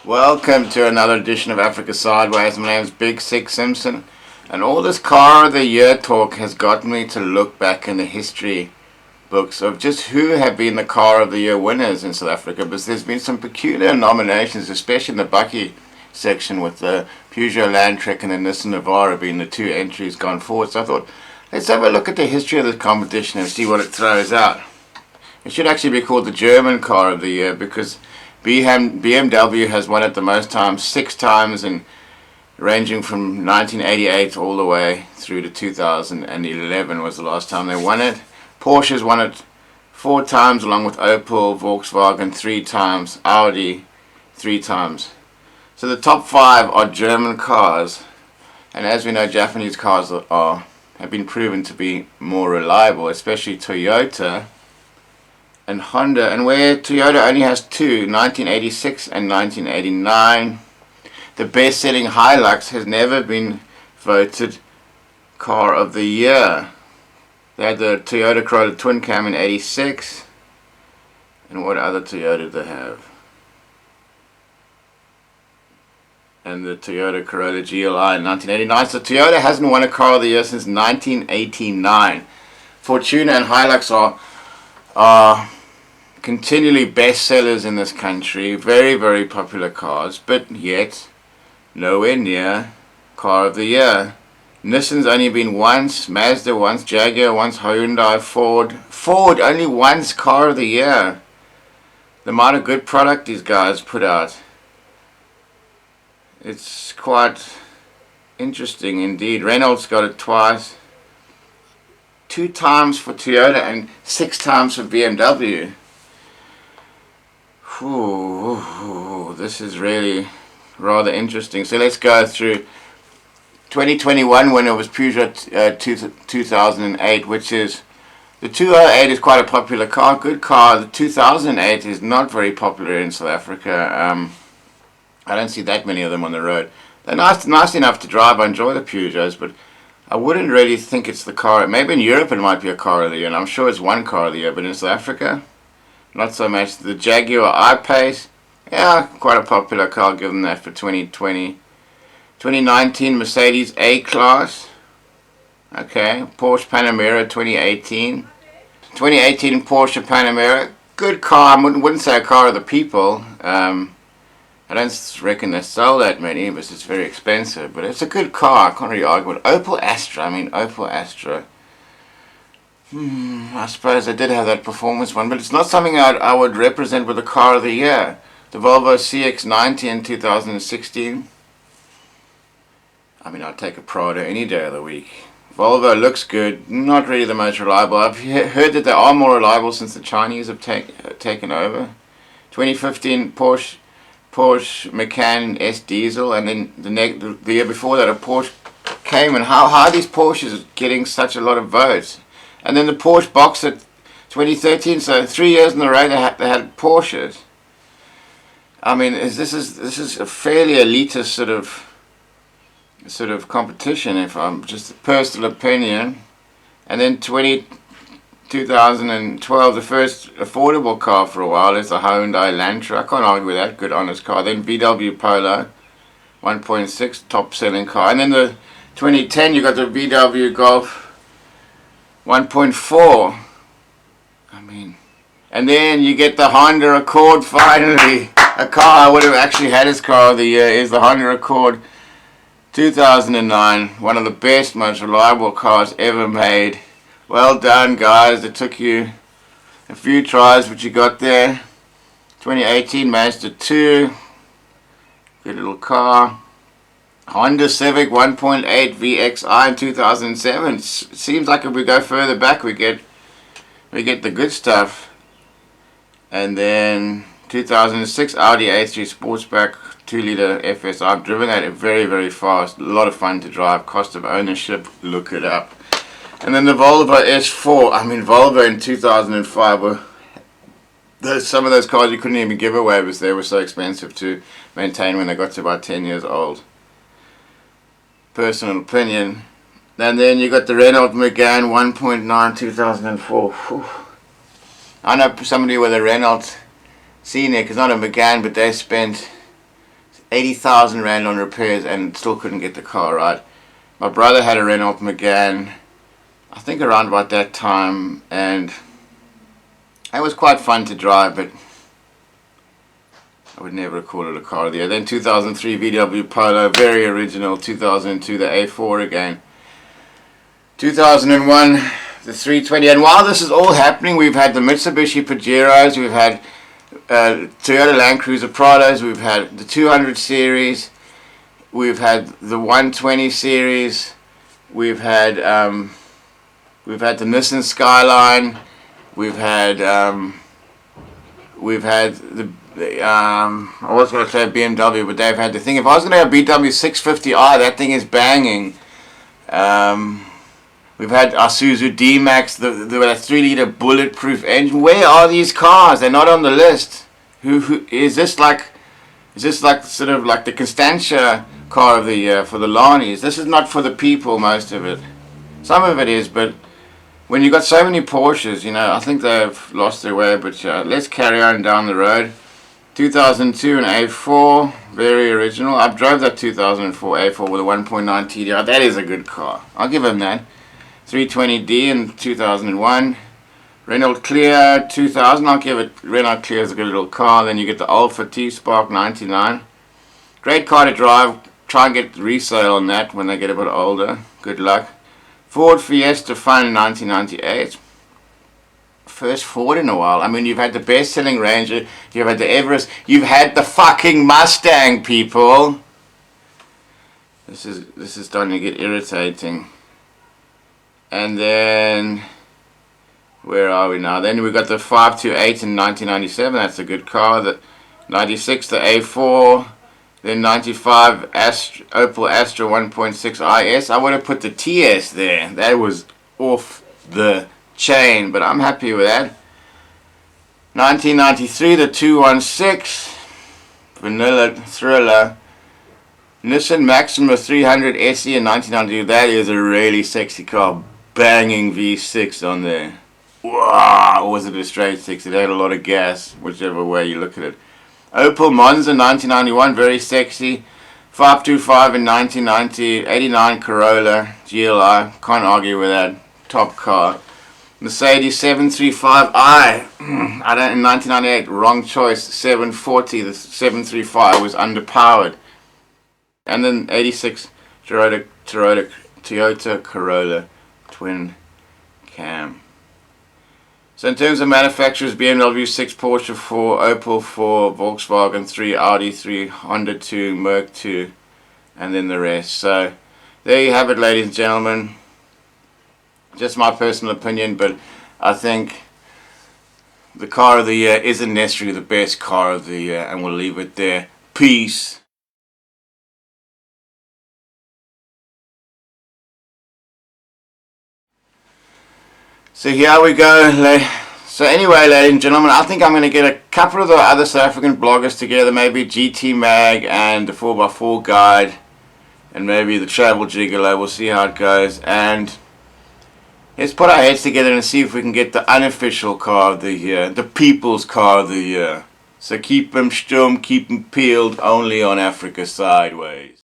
Welcome to another edition of Africa Sideways. My name is Big Six Simpson, and all this car of the year talk has gotten me to look back in the history books of just who have been the car of the year winners in South Africa, because there's been some peculiar nominations, especially in the Bucky section with the Peugeot Landtrek and the Nissan Navara being the two entries gone forward. So I thought, let's have a look at the history of this competition and see what it throws out. It should actually be called the German car of the year, because BMW has won it the most times, 6 times, and ranging from 1988 all the way through to 2011 was the last time they won it. Porsche's won it 4 times, along with Opel, Volkswagen 3 times, Audi 3 times. So the top 5 are German cars, and as we know, Japanese cars have been proven to be more reliable, especially Toyota and Honda, and where Toyota only has 2, 1986 and 1989. The best-selling Hilux has never been voted car of the year. They had the Toyota Corolla Twin Cam in 86, and what other Toyota did they have? And the Toyota Corolla GLI in 1989. So Toyota hasn't won a car of the year since 1989. Fortuna and Hilux are continually bestsellers in this country, very, very popular cars, but yet nowhere near car of the year. Nissan's only been once, Mazda once, Jaguar once, Hyundai, Ford only once car of the year. The amount of good product these guys put out, it's quite interesting indeed. Renault's got it twice, 2 times for Toyota and 6 times for BMW. Ooh, this is really rather interesting. So let's go through 2021 when it was Peugeot 2008, which is, the 208 is quite a popular car, good car. The 2008 is not very popular in South Africa. I don't see that many of them on the road. They're nice enough to drive. I enjoy the Peugeots, but I wouldn't really think it's the car. Maybe in Europe it might be a car of the year, and I'm sure it's one car of the year, but in South Africa, not so much. The Jaguar I-Pace, yeah, quite a popular car, given that for 2020. 2019 Mercedes A-Class, okay. Porsche Panamera 2018. 2018 Porsche Panamera, good car. I wouldn't say a car of the people. I don't reckon they sell that many, because it's very expensive, but it's a good car. I can't really argue with it. Opel Astra. I suppose I did have that performance one, but it's not something I would represent with the car of the year. The Volvo Cx-90 in 2016. I mean, I'd take a Prado any day of the week. Volvo looks good, not really the most reliable. I've heard that they are more reliable since the Chinese have taken over. 2015 Porsche Macan S Diesel, and then the year before that a Porsche Cayman. How are these Porsches getting such a lot of votes? And then the Porsche Boxer 2013, so 3 years in a row they had Porsches. I mean, this is a fairly elitist sort of competition, if I'm just a personal opinion. And then 2012, the first affordable car for a while is the Hyundai Elantra. I can't argue with that, good honest car. Then VW Polo 1.6, top selling car. And then the 2010 you got the VW Golf 1.4. I mean, and then you get the Honda Accord finally. A car I would have actually had as car of the year is the Honda Accord 2009. One of the best, most reliable cars ever made. Well done, guys. It took you a few tries, but you got there. 2018 Mazda 2. Good little car. Honda Civic 1.8 VXI in 2007. Seems like if we go further back, we get the good stuff. And then 2006 Audi A3 Sportsback 2-liter FS. I've driven that very, very fast. A lot of fun to drive. Cost of ownership, look it up. And then the Volvo S4. I mean, Volvo in 2005 were some of those cars you couldn't even give away because they were so expensive to maintain when they got to about 10 years old. Personal opinion. And then you got the Renault Megane 1.9 2004. Whew. I know somebody with a Renault Scenic, it's not a Megane, but they spent 80,000 rand on repairs and still couldn't get the car right. My brother had a Renault Megane, I think around about that time, and it was quite fun to drive, but I would never call it a car of the year. Then 2003 VW Polo, very original. 2002 the A4 again. 2001 the 320. And while this is all happening, we've had the Mitsubishi Pajeros, we've had Toyota Land Cruiser Prados, we've had the 200 series, we've had the 120 series, we've had the Nissan Skyline, we've had the I was going to say BMW, but they've had the thing. If I was going to have BMW 650i, that thing is banging. We've had Isuzu D-Max, the 3-liter bulletproof engine. Where are these cars? They're not on the list. Who is this like? Is this like sort of like the Constantia car of the year for the Lanis? This is not for the people, most of it. Some of it is, but when you've got so many Porsches, you know, I think they've lost their way. But let's carry on down the road. 2002 and A4, very original. I drove that 2004 A4 with a 1.9 TDI. That is a good car. I'll give him that. 320D in 2001. Renault Clio 2000. I'll give it. Renault Clio is a good little car. Then you get the Alfa T-Spark 99. Great car to drive. Try and get resale on that when they get a bit older. Good luck. Ford Fiesta Fun 1998. First Ford in a while. I mean, you've had the best-selling Ranger, you've had the Everest, you've had the fucking Mustang, people. This is starting to get irritating. And then where are we now? Then we got the 528 in 1997. That's a good car. The 96, the A4. Then 95 Opel Astra 1.6 IS. I would have put the TS there. That was off the chain, but I'm happy with that. 1993 the 216 Vanilla Thriller. Nissan Maxima 300 SE in 1992. That is a really sexy car. Banging V6 on there. Wow, or was it a straight 6? It had a lot of gas, whichever way you look at it. Opel Monza 1991, very sexy. 525 in 1990. 89 Corolla GLI, can't argue with that. Top car. Mercedes 735i, in 1998, wrong choice. 740, the 735 was underpowered. And then 86 Toyota Corolla twin cam. So in terms of manufacturers, BMW 6, Porsche 4, Opel 4, Volkswagen 3, Audi 3, Honda 2, Merc 2, and then the rest. So there you have it, ladies and gentlemen. Just my personal opinion, but I think the car of the year isn't necessarily the best car of the year, and we'll leave it there. Peace. So here we go. So anyway, ladies and gentlemen, I think I'm going to get a couple of the other South African bloggers together, maybe GT Mag and the 4x4 Guide, and maybe the Travel Gigolo. We'll see how it goes, and let's put our heads together and see if we can get the unofficial car of the year, the people's car of the year. So keep them stum, keep them peeled, only on Africa Sideways.